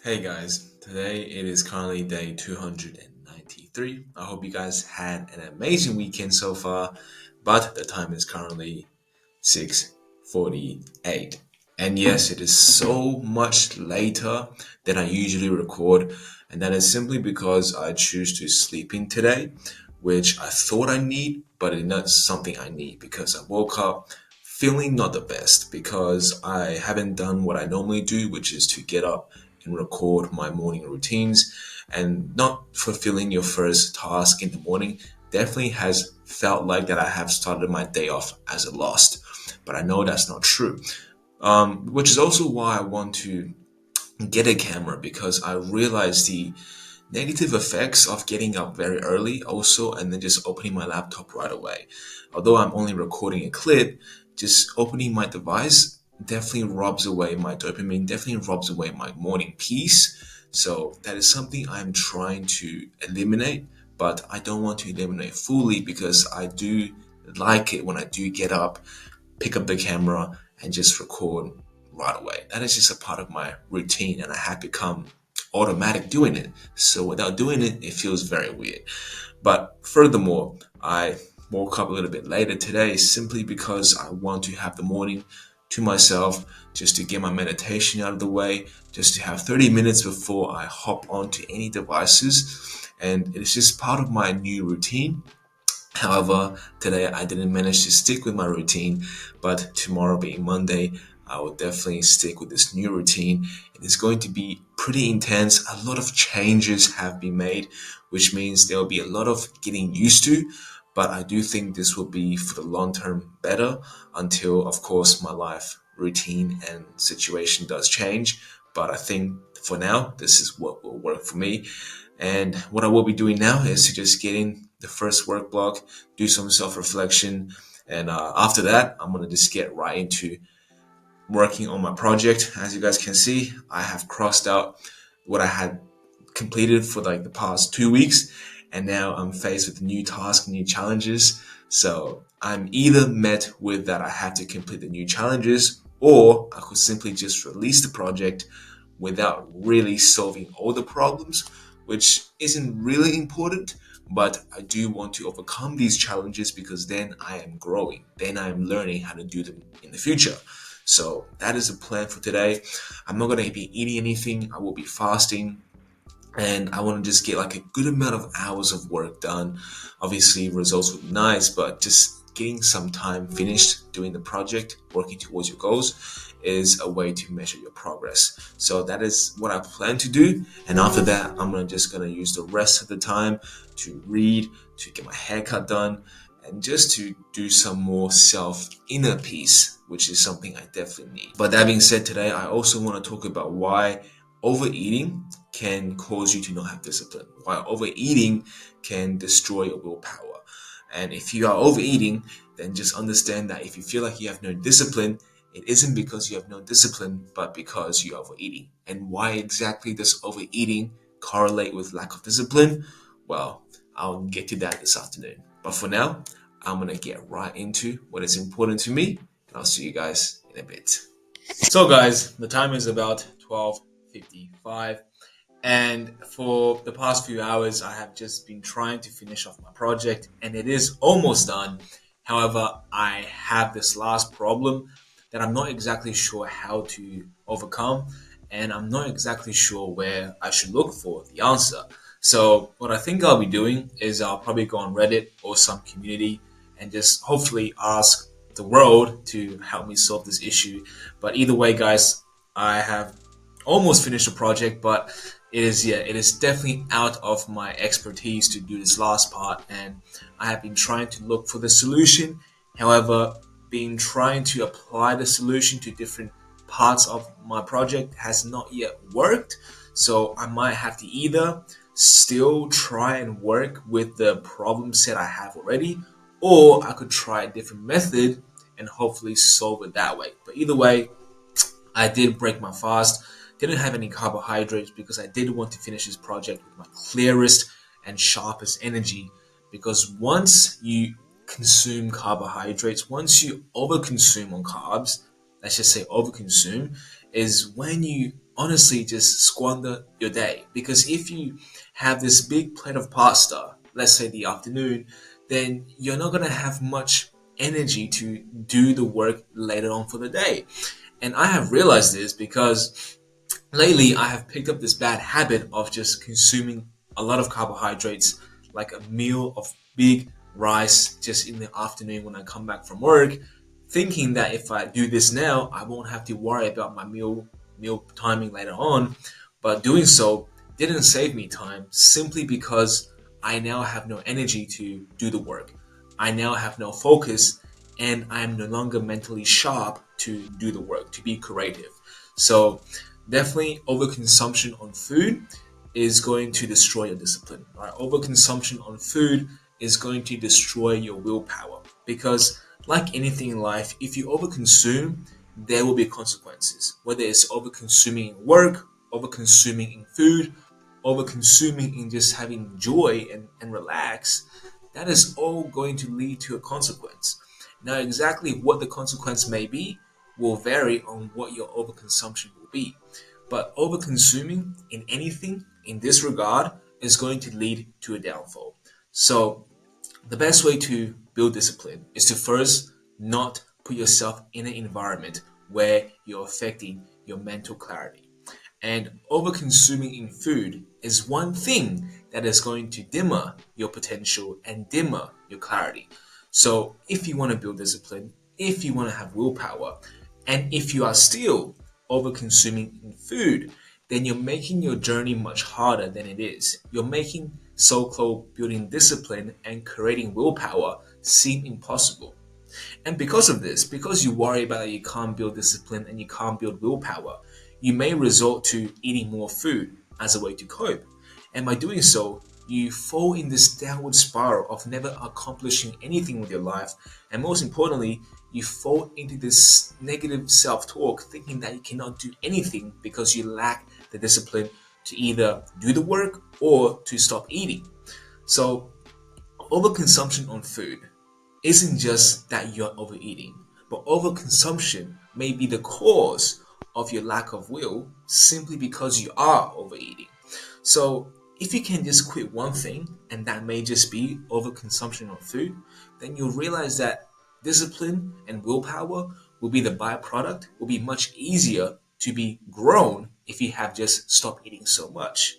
Hey guys, today it is currently day 293. I hope you guys had an amazing weekend so far, but the time is currently 6:48. And yes, it is so much later than I usually record, and that is simply because I choose to sleep in today, which I thought I need, but it's not something I need because I woke up feeling not the best because I haven't done what I normally do, which is to get up and record my morning routines. And not fulfilling your first task in the morning definitely has felt like that I have started my day off as a lost. But I know that's not true. Which is also why I want to get a camera because I realize the negative effects of getting up very early also and then just opening my laptop right away. Although I'm only recording a clip, just opening my device definitely robs away my dopamine, definitely robs away my morning peace. So that is something I'm trying to eliminate, but I don't want to eliminate fully because I do like it when I do get up, pick up the camera, and just record right away. That is just a part of my routine, and I have become automatic doing it. So without doing it, it feels very weird. But furthermore, I woke up a little bit later today simply because I want to have the morning to myself, just to get my meditation out of the way, just to have 30 minutes before I hop onto any devices. And it's just part of my new routine. However, today I didn't manage to stick with my routine, but tomorrow being Monday, I will definitely stick with this new routine. It is going to be pretty intense. A lot of changes have been made, which means there will be a lot of getting used to. But I do think this will be for the long term better until, of course, my life routine and situation does change. But I think for now, this is what will work for me. And what I will be doing now is to just get in the first work block, do some self reflection, and after that, I'm gonna just get right into working on my project. As you guys can see, I have crossed out what I had completed for like the past 2 weeks, and now I'm faced with new tasks, new challenges. So I'm either met with that I have to complete the new challenges, or I could simply just release the project without really solving all the problems, which isn't really important. But I do want to overcome these challenges because then I am growing, then I am learning how to do them in the future. So that is the plan for today. I'm not going to be eating anything, I will be fasting, and I want to just get like a good amount of hours of work done. Obviously, results would be nice, but just getting some time finished doing the project, working towards your goals, is a way to measure your progress. So that is what I plan to do. And after that, just gonna use the rest of the time to read, to get my haircut done, and just to do some more self inner peace, which is something I definitely need. But that being said, today I also want to talk about why overeating can cause you to not have discipline, while overeating can destroy your willpower. And if you are overeating, then just understand that if you feel like you have no discipline, it isn't because you have no discipline, but because you're overeating. And why exactly does overeating correlate with lack of discipline? Well, I'll get to that this afternoon. But for now, I'm gonna get right into what is important to me, and I'll see you guys in a bit. So, guys, the time is about 12:55, and for the past few hours, I have just been trying to finish off my project, and it is almost done. However, I have this last problem that I'm not exactly sure how to overcome, and I'm not exactly sure where I should look for the answer. So, what I think I'll be doing is I'll probably go on Reddit or some community and just hopefully ask the world to help me solve this issue. But either way, guys, I have almost finished the project, but it is definitely out of my expertise to do this last part, and I have been trying to look for the solution. However, been trying to apply the solution to different parts of my project has not yet worked. So I might have to either still try and work with the problem set I have already, or I could try a different method and hopefully solve it that way. But either way, I did break my fast, didn't have any carbohydrates because I did want to finish this project with my clearest and sharpest energy. Because once you consume carbohydrates, once you overconsume on carbs, let's just say overconsume, is when you honestly just squander your day. Because if you have this big plate of pasta, let's say the afternoon, then you're not going to have much energy to do the work later on for the day. And I have realized this because lately I have picked up this bad habit of just consuming a lot of carbohydrates, like a meal of big rice just in the afternoon when I come back from work, thinking that if I do this now, I won't have to worry about my meal timing later on. But doing so didn't save me time simply because I now have no energy to do the work. I now have no focus and I am no longer mentally sharp to do the work, to be creative. So definitely overconsumption on food is going to destroy your discipline. Right? Overconsumption on food is going to destroy your willpower because, like anything in life, if you overconsume, there will be consequences. Whether it's overconsuming in work, overconsuming in food, overconsuming in just having joy and relax, that is all going to lead to a consequence. Now, exactly what the consequence may be will vary on what your overconsumption will be. But overconsuming in anything in this regard is going to lead to a downfall. So, the best way to build discipline is to first not put yourself in an environment where you're affecting your mental clarity. And over consuming in food is one thing that is going to dimmer your potential and dimmer your clarity. So, if you want to build discipline, if you want to have willpower, and if you are still over consuming in food, then you're making your journey much harder than it is. You're making so called building discipline and creating willpower seem impossible. And because of this, because you worry about that you can't build discipline and you can't build willpower, you may resort to eating more food as a way to cope. And by doing so, you fall in this downward spiral of never accomplishing anything with your life. And most importantly, you fall into this negative self talk, thinking that you cannot do anything because you lack the discipline to either do the work or to stop eating. So, overconsumption on food isn't just that you're overeating, but overconsumption may be the cause of your lack of will simply because you are overeating. So, if you can just quit one thing, and that may just be overconsumption of food, then you'll realize that discipline and willpower will be the byproduct, will be much easier to be grown if you have just stopped eating so much.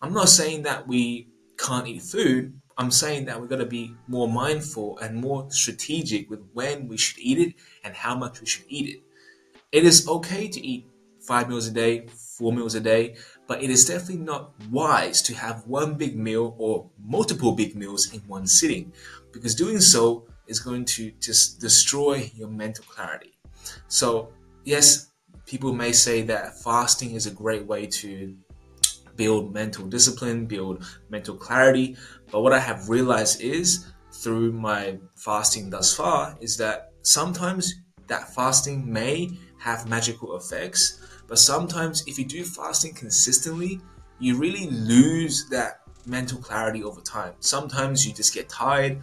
I'm not saying that we can't eat food. I'm saying that we're going to be more mindful and more strategic with when we should eat it and how much we should eat it. It is okay to eat 5 meals a day, 4 meals a day, but it is definitely not wise to have one big meal or multiple big meals in one sitting because doing so is going to just destroy your mental clarity. So, yes, people may say that fasting is a great way to build mental discipline, build mental clarity. But what I have realized is through my fasting thus far is that sometimes that fasting may have magical effects, but sometimes if you do fasting consistently, you really lose that mental clarity over time. Sometimes you just get tired.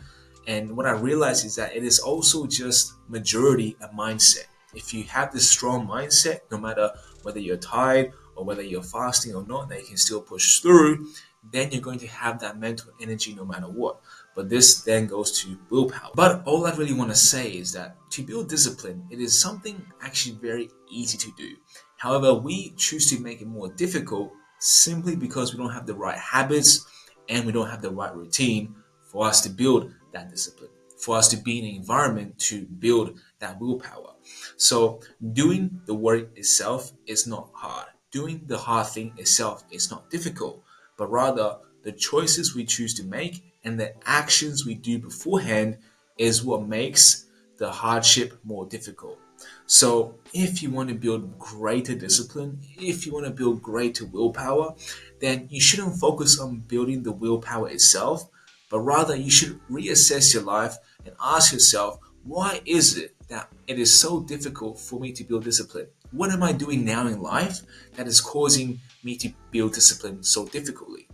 And what I realize is that it is also just majority a mindset. If you have this strong mindset, no matter whether you're tired or whether you're fasting or not, that you can still push through, then you're going to have that mental energy no matter what. But this then goes to willpower. But all I really want to say is that to build discipline, it is something actually very easy to do. However, we choose to make it more difficult simply because we don't have the right habits and we don't have the right routine for us to build that discipline, for us to be in an environment to build that willpower. So doing the work itself is not hard. Doing the hard thing itself is not difficult, but rather the choices we choose to make and the actions we do beforehand is what makes the hardship more difficult. So if you want to build greater discipline, if you want to build greater willpower, then you shouldn't focus on building the willpower itself, but rather you should reassess your life and ask yourself, why is it that it is so difficult for me to build discipline? What am I doing now in life that is causing me to build discipline so difficultly?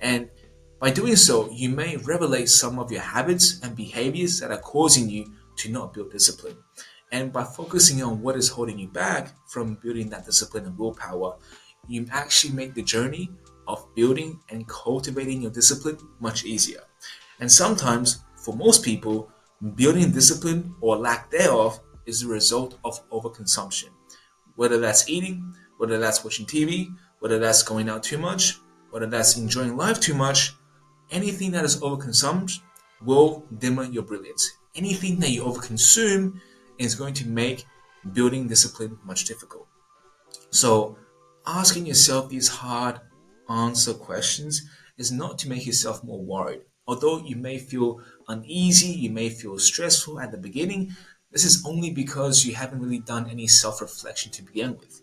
And by doing so, you may revelate some of your habits and behaviors that are causing you to not build discipline. And by focusing on what is holding you back from building that discipline and willpower, you actually make the journey of building and cultivating your discipline much easier. And sometimes, for most people, building discipline or lack thereof is the result of overconsumption. Whether that's eating, whether that's watching TV, whether that's going out too much, whether that's enjoying life too much, anything that is overconsumed will dimmer your brilliance. Anything that you overconsume is going to make building discipline much difficult. So, asking yourself these hard answer questions is not to make yourself more worried. Although you may feel uneasy, you may feel stressful at the beginning, this is only because you haven't really done any self reflection to begin with.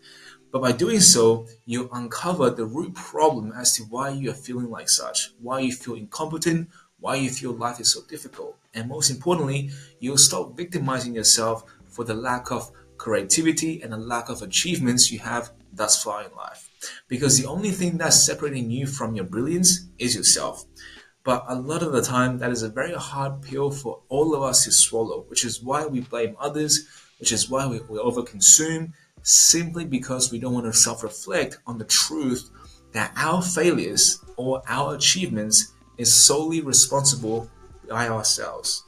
But by doing so, you uncover the root problem as to why you are feeling like such, why you feel incompetent, why you feel life is so difficult. And most importantly, you'll stop victimizing yourself for the lack of creativity and the lack of achievements you have thus far in life. Because the only thing that's separating you from your brilliance is yourself. But a lot of the time, that is a very hard pill for all of us to swallow, which is why we blame others, which is why we overconsume, simply because we don't want to self reflect on the truth that our failures or our achievements is solely responsible by ourselves.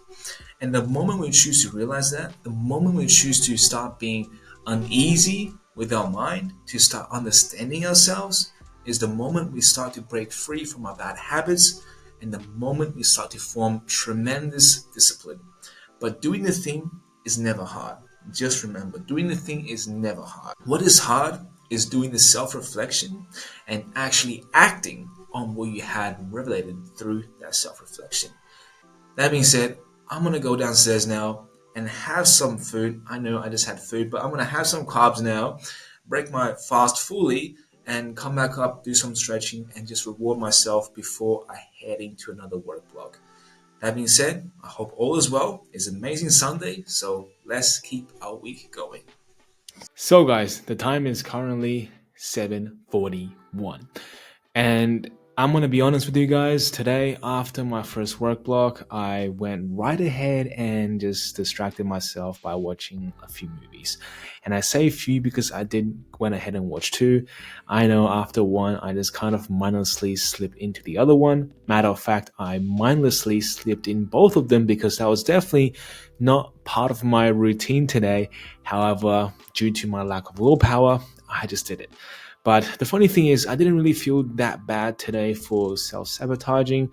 And the moment we choose to realize that, the moment we choose to start being uneasy with our mind, to start understanding ourselves, is the moment we start to break free from our bad habits and the moment we start to form tremendous discipline. But doing the thing is never hard. Just remember, doing the thing is never hard. What is hard is doing the self reflection and actually acting on what you had revelated through that self reflection. That being said, I'm gonna go downstairs now and have some food. I know I just had food, but I'm gonna have some carbs now, break my fast fully, and come back up, do some stretching, and just reward myself before I head into another work block. That being said, I hope all is well. It's an amazing Sunday, so let's keep our week going. So, guys, the time is currently 7:41, and I'm gonna be honest with you guys. Today, after my first work block, I went right ahead and just distracted myself by watching a few movies. And I say few because I did went ahead and watch two. I know after one, I just kind of mindlessly slipped into the other one. Matter of fact, I mindlessly slipped in both of them because that was definitely not part of my routine today. However, due to my lack of willpower, I just did it. But the funny thing is, I didn't really feel that bad today for self sabotaging.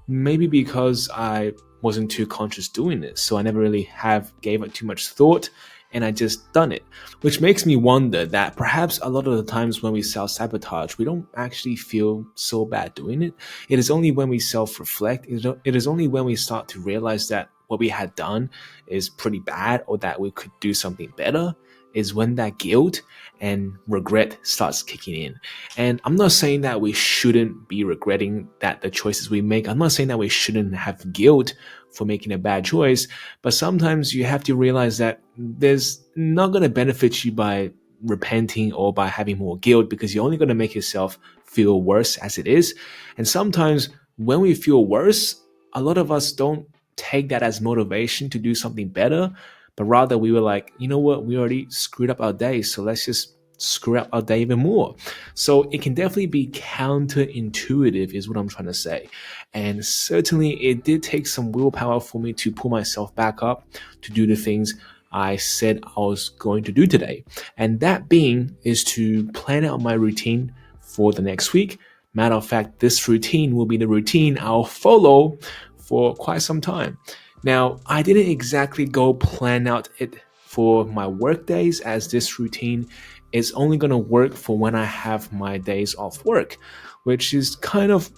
Maybe because I wasn't too conscious doing this, so I never really have gave it too much thought, and I just done it. Which makes me wonder that perhaps a lot of the times when we self sabotage, we don't actually feel so bad doing it. It is only when we self reflect, it is only when we start to realize that what we had done is pretty bad or that we could do something better, is when that guilt and regret starts kicking in. And I'm not saying that we shouldn't be regretting that the choices we make. I'm not saying that we shouldn't have guilt for making a bad choice, but sometimes you have to realize that there's not going to benefit you by repenting or by having more guilt, because you're only going to make yourself feel worse as it is. And sometimes when we feel worse, a lot of us don't take that as motivation to do something better, but rather we were like, you know what, we already screwed up our day, so let's just screw up our day even more. So it can definitely be counterintuitive, is what I'm trying to say. And certainly it did take some willpower for me to pull myself back up to do the things I said I was going to do today. And that being is to plan out my routine for the next week. Matter of fact, this routine will be the routine I'll follow for quite some time. Now, I didn't exactly go plan out it for my work days, as this routine is only going to work for when I have my days off work, which is kind of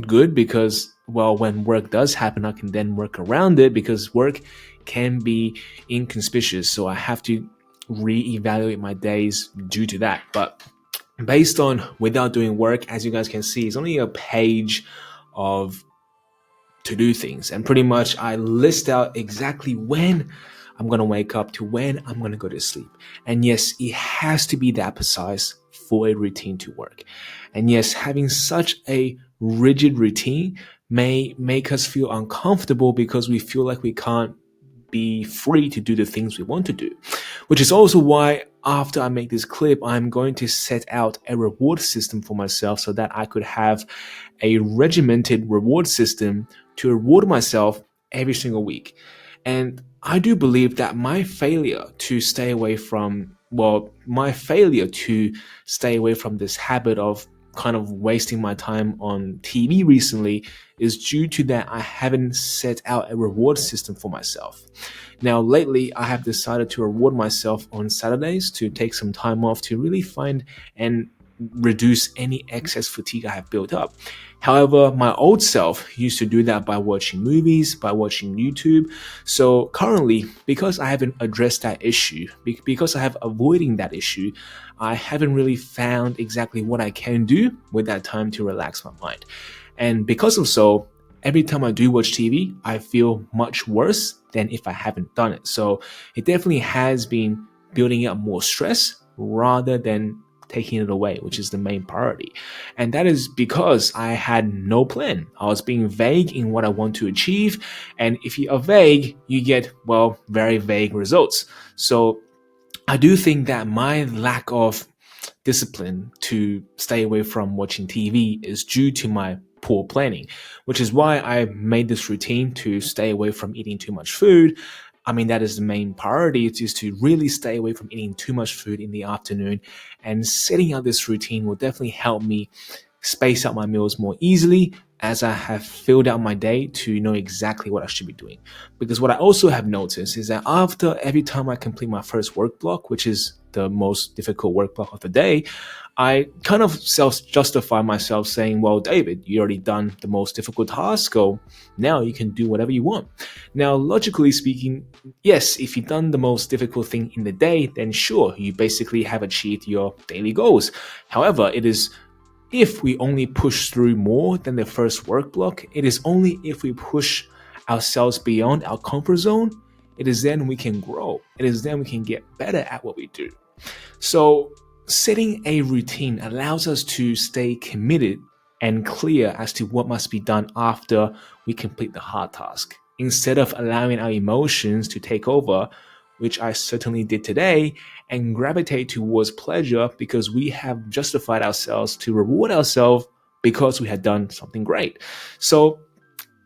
good because, well, when work does happen, I can then work around it, because work can be inconspicuous. So I have to reevaluate my days due to that. But based on without doing work, as you guys can see, it's only a page of to do things. And pretty much I list out exactly when I'm going to wake up to when I'm going to go to sleep. And yes, it has to be that precise for a routine to work. And yes, having such a rigid routine may make us feel uncomfortable because we feel like we can't be free to do the things we want to do. Which is also why after I make this clip, I'm going to set out a reward system for myself so that I could have a regimented reward system to reward myself every single week. And I do believe that my failure to stay away from this habit of kind of wasting my time on TV recently is due to that I haven't set out a reward system for myself. Now, lately, I have decided to reward myself on Saturdays to take some time off to really find and reduce any excess fatigue I have built up. However, my old self used to do that by watching movies, by watching YouTube. So currently, because I haven't addressed that issue, because I have avoiding that issue, I haven't really found exactly what I can do with that time to relax my mind. And because of so, every time I do watch TV, I feel much worse than if I haven't done it. So it definitely has been building up more stress rather than taking it away, which is the main priority. And that is because I had no plan. I was being vague in what I want to achieve. And if you are vague, you get, well, very vague results. So I do think that my lack of discipline to stay away from watching TV is due to my poor planning, which is why I made this routine to stay away from eating too much food. I mean, that is the main priority, is to really stay away from eating too much food in the afternoon. And setting out this routine will definitely help me space out my meals more easily as I have filled out my day to know exactly what I should be doing. Because what I also have noticed is that after every time I complete my first work block, which is the most difficult work block of the day, I kind of self-justify myself saying, well, David, you already done the most difficult task, so now you can do whatever you want. Now, logically speaking, yes, if you've done the most difficult thing in the day, then sure, you basically have achieved your daily goals. However, it is if we only push through more than the first work block, it is only if we push ourselves beyond our comfort zone, it is then we can grow. It is then we can get better at what we do. So setting a routine allows us to stay committed and clear as to what must be done after we complete the hard task, instead of allowing our emotions to take over, which I certainly did today, and gravitate towards pleasure because we have justified ourselves to reward ourselves because we had done something great. So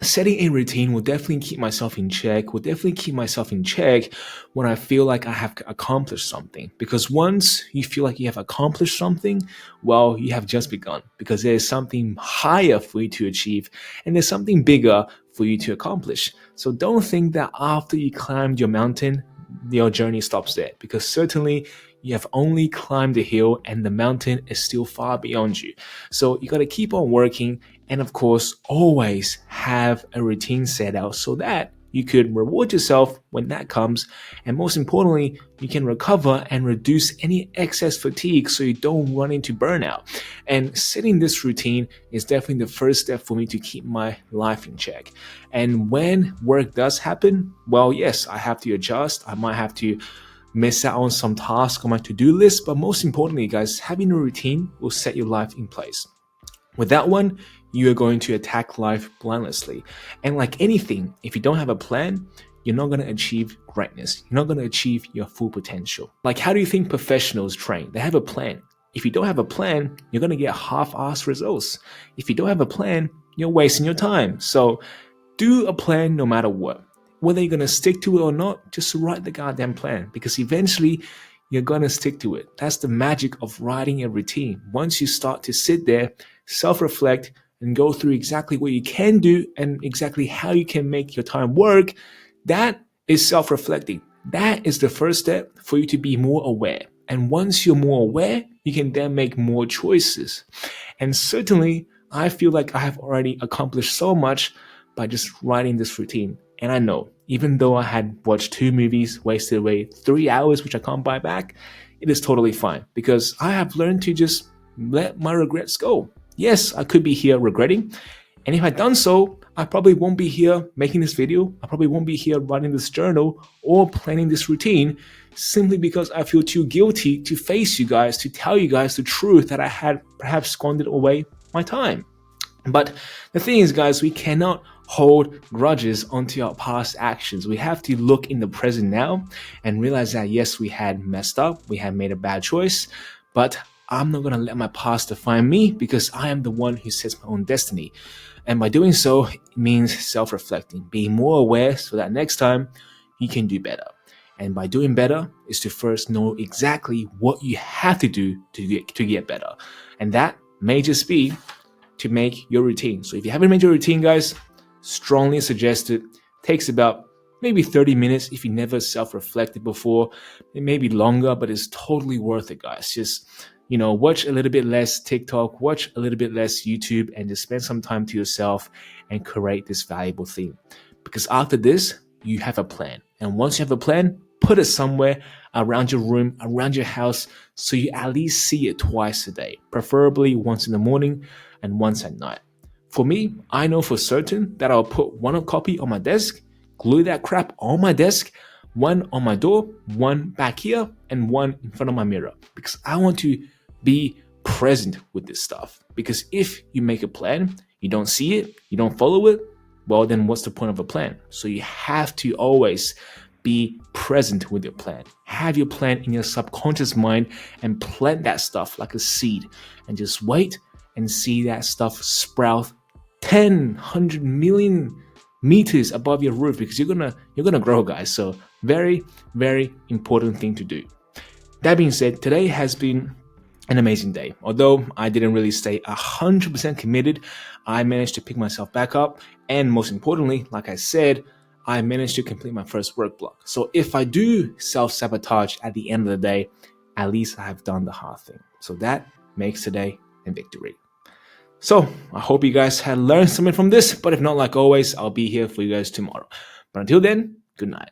setting a routine will definitely keep myself in check, when I feel like I have accomplished something. Because once you feel like you have accomplished something, well, you have just begun, because there's something higher for you to achieve and there's something bigger for you to accomplish. So don't think that after you climbed your mountain, your journey stops there, because certainly you have only climbed the hill and the mountain is still far beyond you. So you got to keep on working, and of course, always have a routine set out so that you could reward yourself when that comes. And most importantly, you can recover and reduce any excess fatigue so you don't run into burnout. And setting this routine is definitely the first step for me to keep my life in check. And when work does happen, well, yes, I have to adjust. I might have to miss out on some tasks on my to-do list. But most importantly, guys, having a routine will set your life in place. With that one, you are going to attack life blindlessly. And like anything, if you don't have a plan, you're not going to achieve greatness. You're not going to achieve your full potential. Like, how do you think professionals train? They have a plan. If you don't have a plan, you're going to get half-assed results. If you don't have a plan, you're wasting your time. So do a plan no matter what. Whether you're going to stick to it or not, just write the goddamn plan, because eventually you're going to stick to it. That's the magic of writing a routine. Once you start to sit there, self-reflect, and go through exactly what you can do and exactly how you can make your time work, that is self-reflecting. That is the first step for you to be more aware. And once you're more aware, you can then make more choices. And certainly, I feel like I have already accomplished so much by just writing this routine. And I know, even though I had watched 2 movies, wasted away 3 hours, which I can't buy back, it is totally fine, because I have learned to just let my regrets go. Yes, I could be here regretting. And if I'd done so, I probably won't be here making this video. I probably won't be here writing this journal or planning this routine, simply because I feel too guilty to face you guys, to tell you guys the truth that I had perhaps squandered away my time. But the thing is, guys, we cannot hold grudges onto our past actions. We have to look in the present now and realize that yes, we had messed up, we had made a bad choice, but I'm not going to let my past define me because I am the one who sets my own destiny. And by doing so, it means self reflecting, being more aware so that next time you can do better. And by doing better is to first know exactly what you have to do to get better. And that may just be to make your routine. So if you haven't made your routine, guys, strongly suggest it. Takes about maybe 30 minutes if you never self-reflected before. It may be longer, but it's totally worth it, guys. Just watch a little bit less TikTok, watch a little bit less YouTube, and just spend some time to yourself and create this valuable thing. Because after this, you have a plan. And once you have a plan, put it somewhere around your room, around your house, so you at least see it twice a day, preferably once in the morning and once at night. For me, I know for certain that I'll put one copy on my desk, glue that crap on my desk, one on my door, one back here, and one in front of my mirror. Because I want to be present with this stuff. Because if you make a plan, you don't see it, you don't follow it, well, then what's the point of a plan? So you have to always be present with your plan. Have your plan in your subconscious mind and plant that stuff like a seed and just wait and see that stuff sprout 10, 100 million meters above your roof because you're gonna grow, guys. So very, very important thing to do. That being said, today has been an amazing day. Although I didn't really stay 100% committed, I managed to pick myself back up. And most importantly, like I said, I managed to complete my first work block. So if I do self-sabotage at the end of the day, at least I have done the hard thing. So that makes today a victory. So I hope you guys had learned something from this, but if not, like always, I'll be here for you guys tomorrow. But until then, good night.